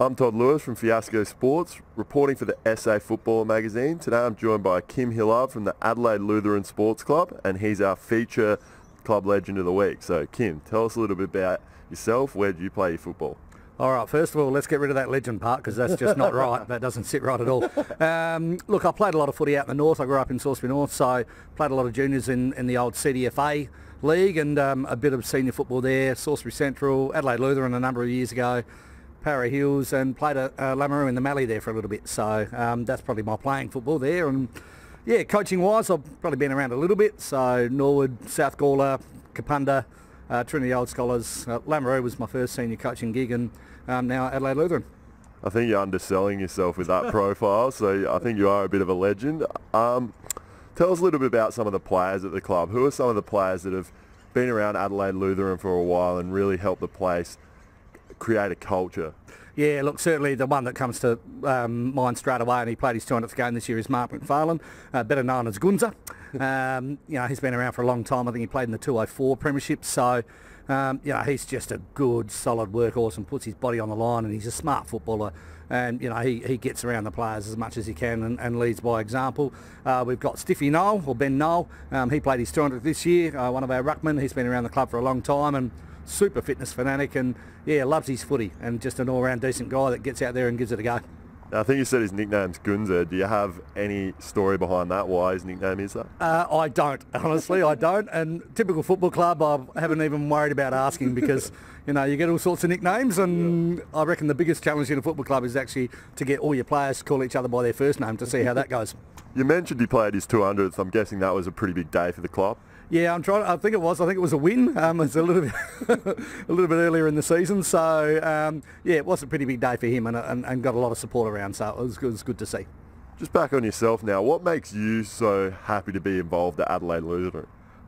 I'm Todd Lewis from Fiasco Sports, reporting for the SA Football magazine. Today I'm joined by Kim Hillard from the Adelaide Lutheran Sports Club, and he's our feature club legend of the week. So Kim, tell us a little bit about yourself. Where do you play your football? All right, first of all, let's get rid of that legend part because that's just not right. That doesn't sit right at all. Look, I played a lot of footy out in the north. I grew up in Salisbury North, so played a lot of juniors in the old CDFA league and a bit of senior football there, Salisbury Central, Adelaide Lutheran a number of years ago, Para Hills, and played at Lamoureux in the Mallee there for a little bit. So that's probably my playing football there. And yeah, coaching-wise, I've probably been around a little bit. So Norwood, South Gawler, Kapunda, Trinity Old Scholars. Lamoureux was my first senior coaching gig, and now Adelaide Lutheran. I think you're underselling yourself with that profile, so I think you are a bit of a legend. Tell us a little bit about some of the players at the club. Who are some of the players that have been around Adelaide Lutheran for a while and really helped the place create a culture? Yeah, look, certainly the one that comes to mind straight away, and he played his 200th game this year, is Mark McFarlane, better known as Gunza. He's been around for a long time. I think he played in the 204 Premiership, so he's just a good, solid workhorse and puts his body on the line, and he's a smart footballer. And, he gets around the players as much as he can and leads by example. We've got Stiffy Noel, or Ben Noel. He played his 200th this year, one of our ruckmen. He's been around the club for a long time and super fitness fanatic, and, loves his footy, and just an all-round decent guy that gets out there and gives it a go. I think you said his nickname's Gunza. Do you have any story behind that, why his nickname is that? I don't, honestly, I don't. And typical football club, I haven't even worried about asking because, you get all sorts of nicknames, and I reckon the biggest challenge in a football club is actually to get all your players to call each other by their first name to see how that goes. You mentioned he played his 200th. I'm guessing that was a pretty big day for the club. Yeah, I think it was a win. It was a little bit earlier in the season, so it was a pretty big day for him, and got a lot of support around. So it was good to see. Just back on yourself now. What makes you so happy to be involved at Adelaide Lutheran?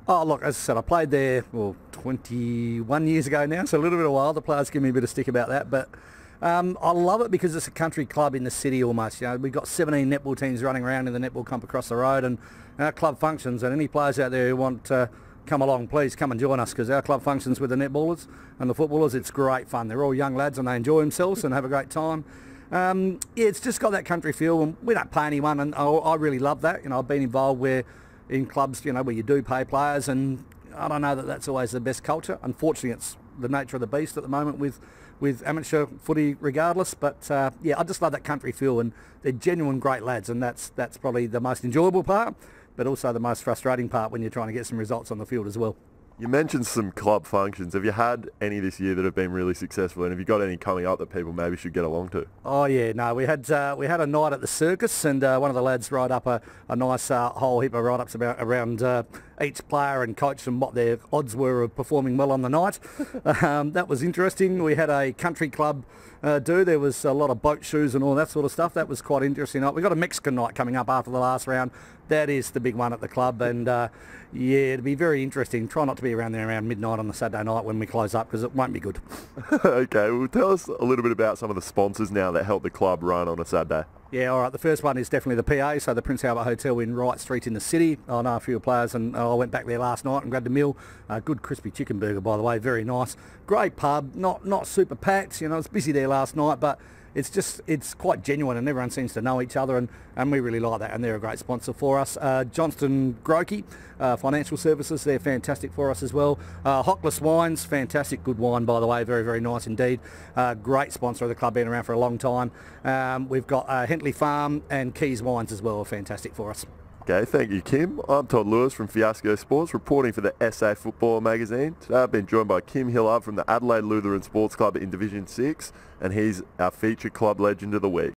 Oh, look, as I said, I played there 21 years ago now, so a little bit of a while. The players give me a bit of stick about that, but I love it because it's a country club in the city almost. We've got 17 netball teams running around in the netball comp across the road, and our club functions, and any players out there who want to come along, please come and join us, because our club functions with the netballers and the footballers. It's great fun. They're all young lads and they enjoy themselves and have a great time. It's just got that country feel, and we don't pay anyone, and I really love that. I've been involved in clubs where you do pay players, and I don't know that that's always the best culture. Unfortunately, it's the nature of the beast at the moment with amateur footy regardless, but I just love that country feel, and they're genuine great lads, and that's probably the most enjoyable part, but also the most frustrating part when you're trying to get some results on the field as well. You mentioned some club functions. Have you had any this year that have been really successful, and have you got any coming up that people maybe should get along to? Oh yeah, no, we had a night at the circus, and one of the lads wrote up a nice whole heap of write-ups around each player and coach and what their odds were of performing well on the night. That was interesting. We had a country club there was a lot of boat shoes and all that sort of stuff. That was quite interesting. We got a Mexican night coming up after the last round. That is the big one at the club, and it'll be very interesting. Try not to be around there around midnight on the Saturday night when we close up, because it won't be good. Okay, well, tell us a little bit about some of the sponsors now that help the club run on a Saturday. Yeah, all right. The first one is definitely the PA, so the Prince Albert Hotel in Wright Street in the city. I know a few players, and I went back there last night and grabbed a meal. Good crispy chicken burger, by the way, very nice. Great pub, not super packed. It's busy there last night, but it's quite genuine, and everyone seems to know each other, and we really like that, and they're a great sponsor for us. Johnston Grokey Financial Services, they're fantastic for us as well. Hockless Wines, fantastic, good wine, by the way, very, very nice indeed. Great sponsor of the club, been around for a long time. We've got Hentley Farm and Keys Wines as well, fantastic for us. Okay, thank you, Kim. I'm Todd Lewis from Fiasco Sports, reporting for the SA Football magazine. Today I've been joined by Kim Hillard from the Adelaide Lutheran Sports Club in Division 6, and he's our feature club legend of the week.